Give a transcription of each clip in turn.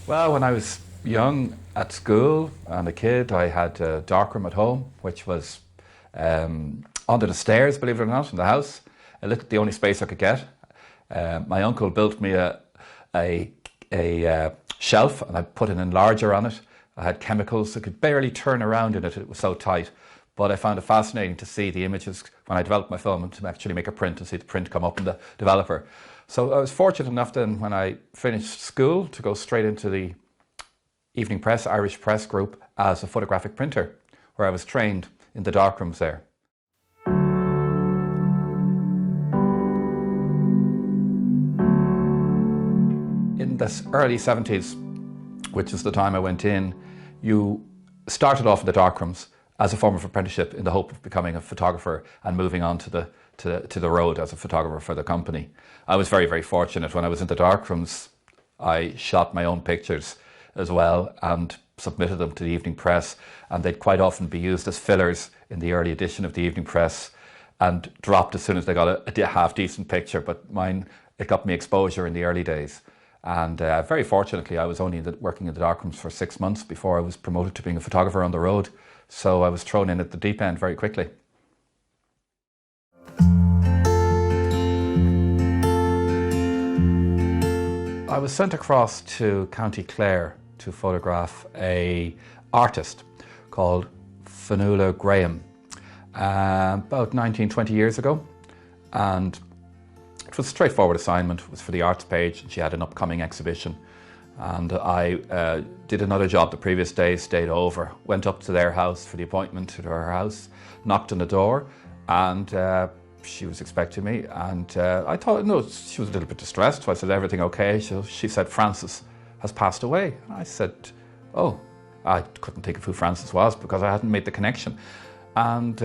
Well, when I was young at school and a kid, I had a darkroom at home, which was under the stairs, believe it or not, in the house. The only space I could get. My uncle built me a shelf, and I put an enlarger on it. I had chemicals. I could barely turn around in it. It was so tight. But I found it fascinating to see the images when I developed my film and to actually make a print and see the print come up in the developer. So I was fortunate enough then when I finished school to go straight into the Evening Press, Irish Press Group as a photographic printer, where I was trained in the darkrooms there. In the early 70s, which is the time I went in, you started off in the darkrooms as a form of apprenticeship in the hope of becoming a photographer and moving on to the road as a photographer for the company. I was very, very fortunate. When I was in the darkrooms, I shot my own pictures as well and submitted them to the Evening Press, and they'd quite often be used as fillers in the early edition of the Evening Press and dropped as soon as they got a half-decent picture, but mine, it got me exposure in the early days. And very fortunately, I was only working in the darkrooms for 6 months before I was promoted to being a photographer on the road. So I was thrown in at the deep end very quickly. I was sent across to County Clare to photograph an artist called Fionnuala Graham about 19, 20 years ago. And it was a straightforward assignment. It was for the arts page, and she had an upcoming exhibition. And I did another job the previous day, stayed over, went up to their house for the appointment to her house, knocked on the door, and she was expecting me. And I thought, no, she was a little bit distressed. So I said, everything okay? So she said, Francis has passed away. And I said, oh, I couldn't think of who Francis was because I hadn't made the connection. And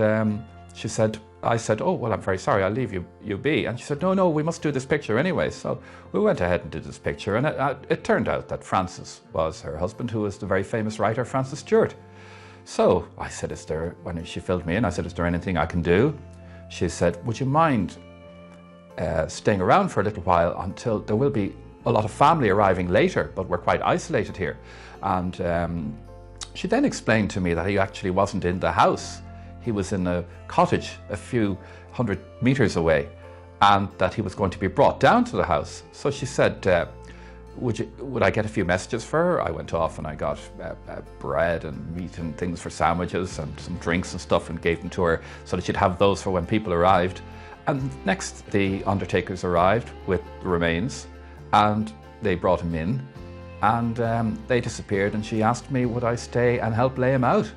I said, oh, well, I'm very sorry, I'll leave you be. And she said, no, we must do this picture anyway. So we went ahead and did this picture, and it turned out that Francis was her husband, who was the very famous writer, Francis Stuart. So I said, when she filled me in, I said, is there anything I can do? She said, would you mind staying around for a little while until there will be a lot of family arriving later, but we're quite isolated here. And she then explained to me that he actually wasn't in the house. He was in a cottage a few 100 meters away, and that he was going to be brought down to the house. So she said, would I get a few messages for her? I went off and I got bread and meat and things for sandwiches and some drinks and stuff and gave them to her so that she'd have those for when people arrived. And next, the undertakers arrived with the remains, and they brought him in, and they disappeared, and she asked me would I stay and help lay him out.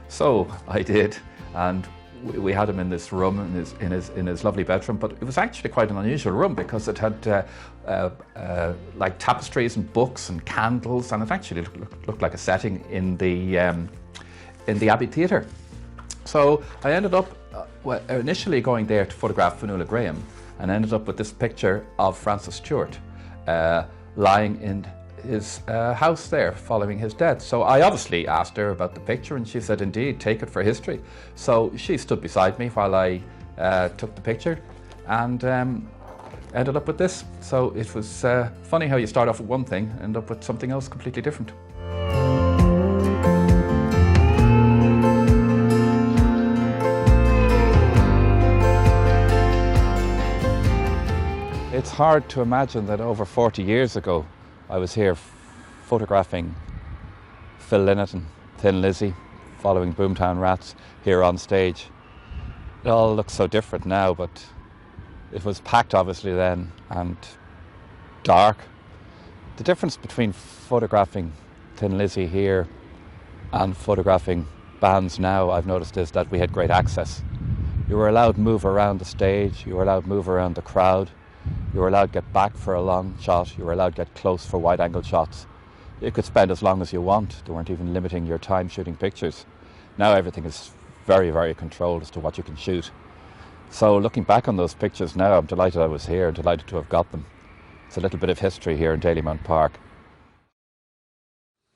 So I did. And we had him in this room, in his lovely bedroom, but it was actually quite an unusual room because it had like tapestries and books and candles, and it actually looked like a setting in the Abbey Theatre. So I ended up initially going there to photograph Fionnuala Graham, and ended up with this picture of Francis Stuart lying in his house there following his death. So I obviously asked her about the picture, and she said, indeed, take it for history. So she stood beside me while I took the picture, and ended up with this. So it was funny how you start off with one thing, end up with something else completely different. It's hard to imagine that over 40 years ago I was here photographing Phil Lynott and Thin Lizzy, following Boomtown Rats here on stage. It all looks so different now, but it was packed obviously then, and dark. The difference between photographing Thin Lizzy here and photographing bands now, I've noticed, is that we had great access. You were allowed to move around the stage, you were allowed to move around the crowd, you were allowed to get back for a long shot, you were allowed to get close for wide-angle shots. You could spend as long as you want. They weren't even limiting your time shooting pictures. Now everything is very, very controlled as to what you can shoot. So looking back on those pictures now, I'm delighted I was here, delighted to have got them. It's a little bit of history here in Dalymount Park.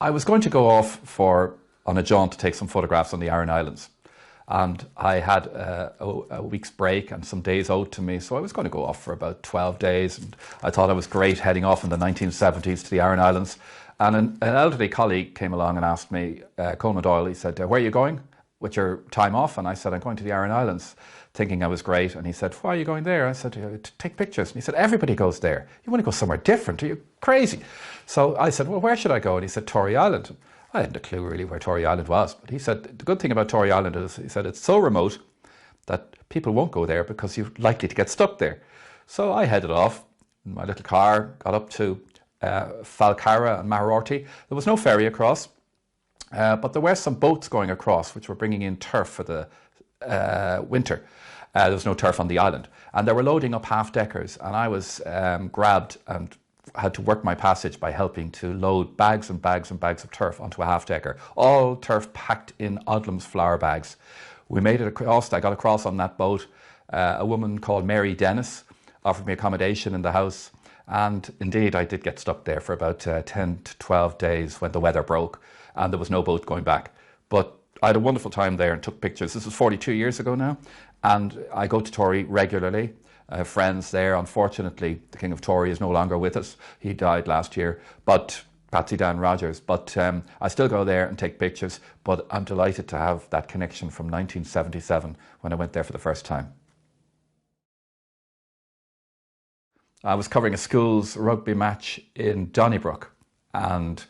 I was going to go off on a jaunt to take some photographs on the Aran Islands. And I had a week's break and some days owed to me, so I was going to go off for about 12 days. And I thought I was great heading off in the 1970s to the Aran Islands. And an elderly colleague came along and asked me, Coleman Doyle, he said, where are you going with your time off? And I said, I'm going to the Aran Islands, thinking I was great. And he said, why are you going there? I said, to take pictures. And he said, everybody goes there. You want to go somewhere different? Are you crazy? So I said, well, where should I go? And he said, Tory Island. I hadn't a clue really where Tory Island was. But he said, the good thing about Tory Island is, he said, it's so remote that people won't go there because you're likely to get stuck there. So I headed off in my little car, got up to Falcarra and Maharorty. There was no ferry across, but there were some boats going across which were bringing in turf for the winter. There was no turf on the island, and they were loading up half-deckers, and I was grabbed and had to work my passage by helping to load bags and bags and bags of turf onto a half-decker, all turf packed in Odlum's flour bags. We made it across. I got across on that boat. A woman called Mary Dennis offered me accommodation in the house, and indeed I did get stuck there for about 10 to 12 days when the weather broke and there was no boat going back. But I had a wonderful time there and took pictures. This was 42 years ago now, and I go to Tory regularly. I have friends there. Unfortunately, the King of Tory is no longer with us. He died last year, but Patsy Dan Rogers. But I still go there and take pictures, but I'm delighted to have that connection from 1977 when I went there for the first time. I was covering a school's rugby match in Donnybrook, and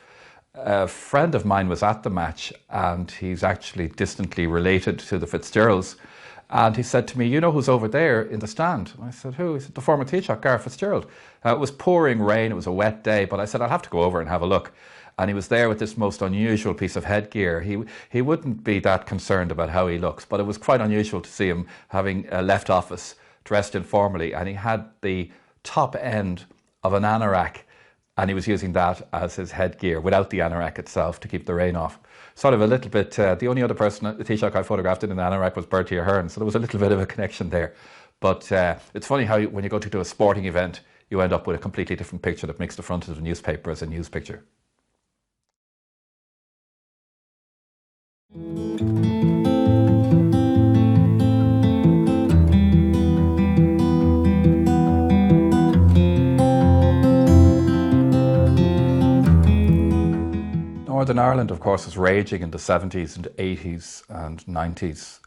a friend of mine was at the match, and he's actually distantly related to the Fitzgeralds. And he said to me, you know who's over there in the stand? I said, who? He said, the former Taoiseach, Gareth Fitzgerald. It was pouring rain, it was a wet day, but I said, I'll have to go over and have a look. And he was there with this most unusual piece of headgear. He wouldn't be that concerned about how he looks, but it was quite unusual to see him having left office, dressed informally, and he had the top end of an anorak, and he was using that as his headgear without the anorak itself to keep the rain off. Sort of a little bit, the only other person, the Taoiseach I photographed in an anorak was Bertie Ahern, so there was a little bit of a connection there. But it's funny how when you go to do a sporting event, you end up with a completely different picture that makes the front of the newspaper as a news picture. Northern Ireland, of course, was raging in the 70s and 80s and 90s.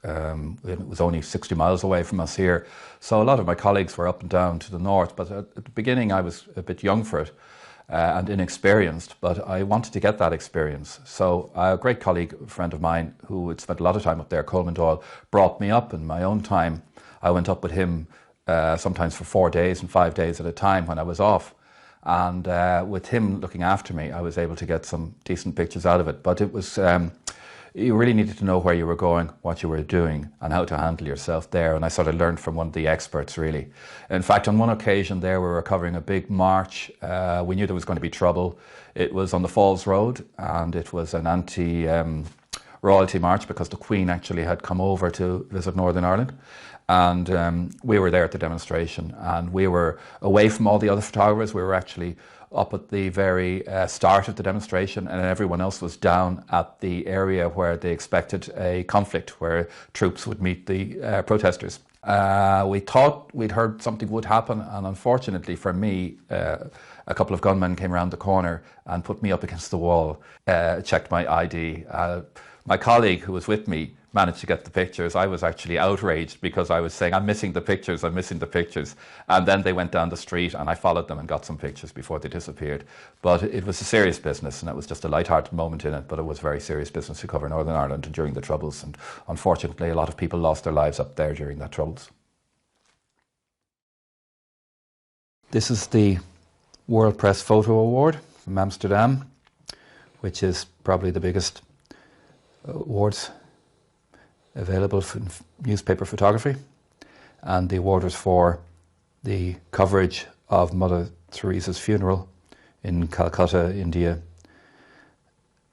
It was only 60 miles away from us here. So a lot of my colleagues were up and down to the north, but at the beginning I was a bit young for it and inexperienced, but I wanted to get that experience. So a great colleague, a friend of mine, who had spent a lot of time up there, Coleman Doyle, brought me up in my own time. I went up with him sometimes for 4 days and 5 days at a time when I was off. And with him looking after me, I was able to get some decent pictures out of it. But it was, you really needed to know where you were going, what you were doing, and how to handle yourself there. And I sort of learned from one of the experts, really. In fact, on one occasion there, we were covering a big march. We knew there was going to be trouble. It was on the Falls Road, and it was an anti-royalty march because the Queen actually had come over to visit Northern Ireland. And we were there at the demonstration, and we were away from all the other photographers. We were actually up at the very start of the demonstration, and everyone else was down at the area where they expected a conflict, where troops would meet the protesters. We thought we'd heard something would happen, and unfortunately for me, a couple of gunmen came around the corner and put me up against the wall, checked my ID. My colleague who was with me managed to get the pictures. I was actually outraged because I was saying, I'm missing the pictures, I'm missing the pictures. And then they went down the street and I followed them and got some pictures before they disappeared. But it was a serious business, and it was just a light-hearted moment in it, but it was very serious business to cover Northern Ireland during the Troubles. And unfortunately, a lot of people lost their lives up there during that Troubles. This is the World Press Photo Award from Amsterdam, which is probably the biggest awards available for newspaper photography, and the award was for the coverage of Mother Teresa's funeral in Calcutta, India.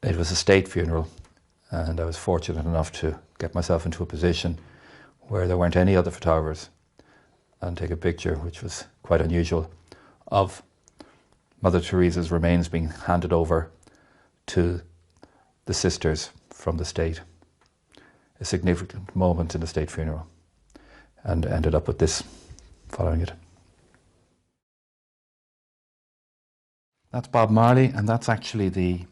It was a state funeral, and I was fortunate enough to get myself into a position where there weren't any other photographers and take a picture, which was quite unusual, of Mother Teresa's remains being handed over to the sisters from the state. A significant moment in the state funeral, and ended up with this following it. That's Bob Marley, and that's actually the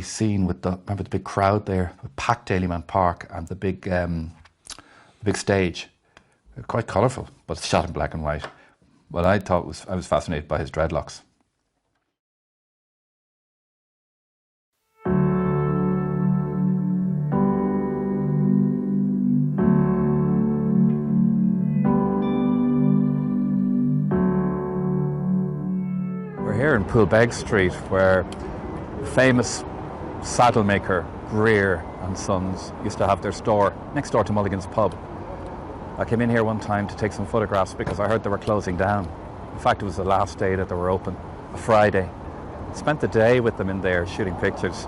scene with remember the big crowd there, the packed Daleyman Park, and the big stage. Quite colourful, but it's shot in black and white. Well, I was fascinated by his dreadlocks. We're here in Poolbeg Street, where famous saddle maker Greer and Sons used to have their store next door to Mulligan's pub. I came in here one time to take some photographs because I heard they were closing down. In fact, it was the last day that they were open, a Friday. Spent the day with them in there shooting pictures.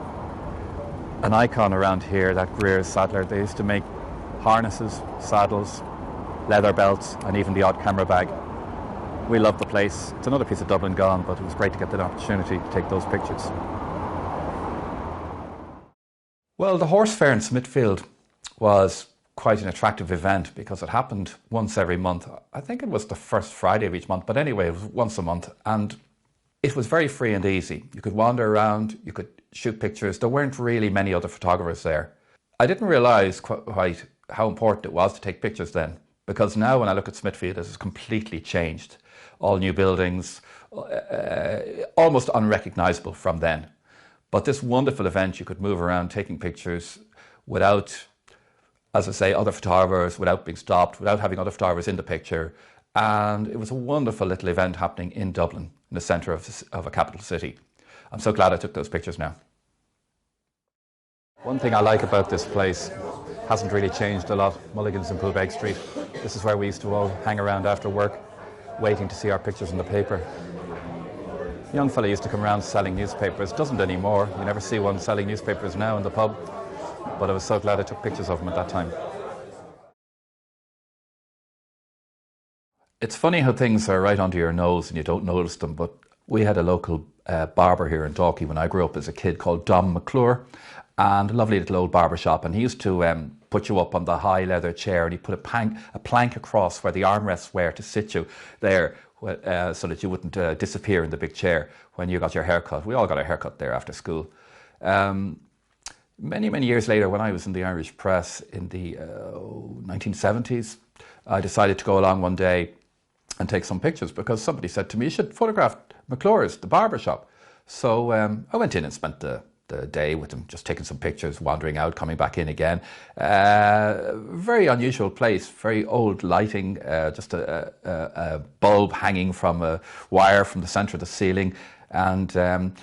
An icon around here, that Greer's saddler. They used to make harnesses, saddles, leather belts, and even the odd camera bag. We love the place. It's another piece of Dublin gone, but it was great to get the opportunity to take those pictures. Well, the horse fair in Smithfield was quite an attractive event because it happened once every month. I think it was the first Friday of each month, but anyway, it was once a month, and it was very free and easy. You could wander around, you could shoot pictures. There weren't really many other photographers there. I didn't realise quite how important it was to take pictures then, because now when I look at Smithfield, it has completely changed. All new buildings, almost unrecognisable from then. But this wonderful event, you could move around taking pictures without, as I say, other photographers, without being stopped, without having other photographers in the picture. And it was a wonderful little event happening in Dublin, in the centre of a capital city. I'm so glad I took those pictures now. One thing I like about this place hasn't really changed a lot. Mulligan's in Poolbeg Street. This is where we used to all hang around after work, waiting to see our pictures in the paper. A young fella used to come around selling newspapers. Doesn't anymore. You never see one selling newspapers now in the pub. But I was so glad I took pictures of him at that time. It's funny how things are right under your nose and you don't notice them, but we had a local barber here in Dalkey when I grew up as a kid called Dom McClure, and a lovely little old barber shop, and he used to put you up on the high leather chair, and he put a plank across where the armrests were to sit you there, so that you wouldn't disappear in the big chair when you got your haircut. We all got our haircut there after school. Many years later, when I was in the Irish press in the 1970s, I decided to go along one day and take some pictures because somebody said to me, you should photograph McClure's, the barber shop. So I went in and spent the day with him, just taking some pictures, wandering out, coming back in again. Very unusual place, very old lighting, just a bulb hanging from a wire from the centre of the ceiling. And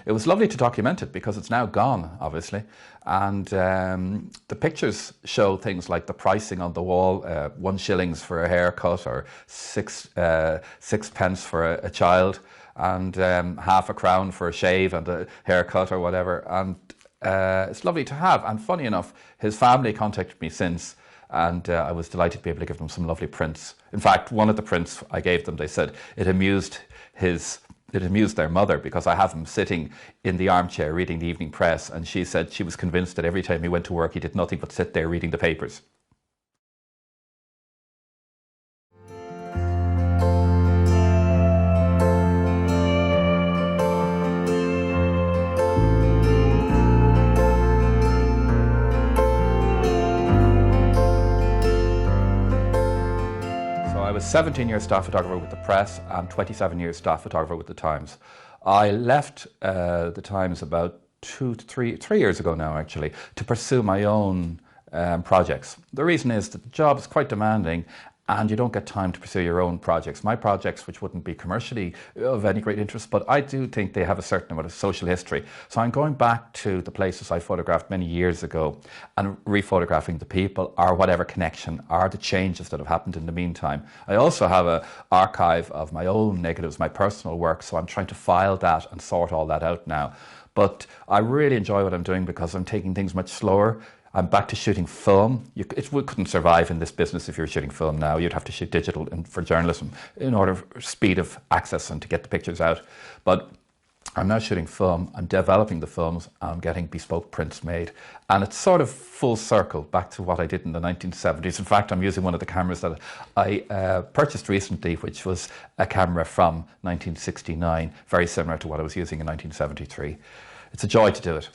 it was lovely to document it because it's now gone, obviously. And the pictures show things like the pricing on the wall, 1 shilling for a haircut, or sixpence for a child, and half a crown for a shave and a haircut or whatever. And it's lovely to have. And funny enough, his family contacted me since, and I was delighted to be able to give them some lovely prints. In fact, one of the prints I gave them, they said it amused their mother because I have him sitting in the armchair reading the evening press, and she said she was convinced that every time he went to work he did nothing but sit there reading the papers. I was 17 years staff photographer with the press and 27 years staff photographer with the Times. I left the Times about 3 years ago now, actually, to pursue my own projects. The reason is that the job is quite demanding and you don't get time to pursue your own projects. My projects, which wouldn't be commercially of any great interest, but I do think they have a certain amount of social history. So I'm going back to the places I photographed many years ago and rephotographing the people or whatever connection or the changes that have happened in the meantime. I also have an archive of my own negatives, my personal work, so I'm trying to file that and sort all that out now. But I really enjoy what I'm doing because I'm taking things much slower. I'm back to shooting film. We couldn't survive in this business if you were shooting film now. You'd have to shoot digital for journalism in order for speed of access and to get the pictures out. But I'm now shooting film, I'm developing the films, I'm getting bespoke prints made. And it's sort of full circle back to what I did in the 1970s. In fact, I'm using one of the cameras that I purchased recently, which was a camera from 1969, very similar to what I was using in 1973. It's a joy to do it.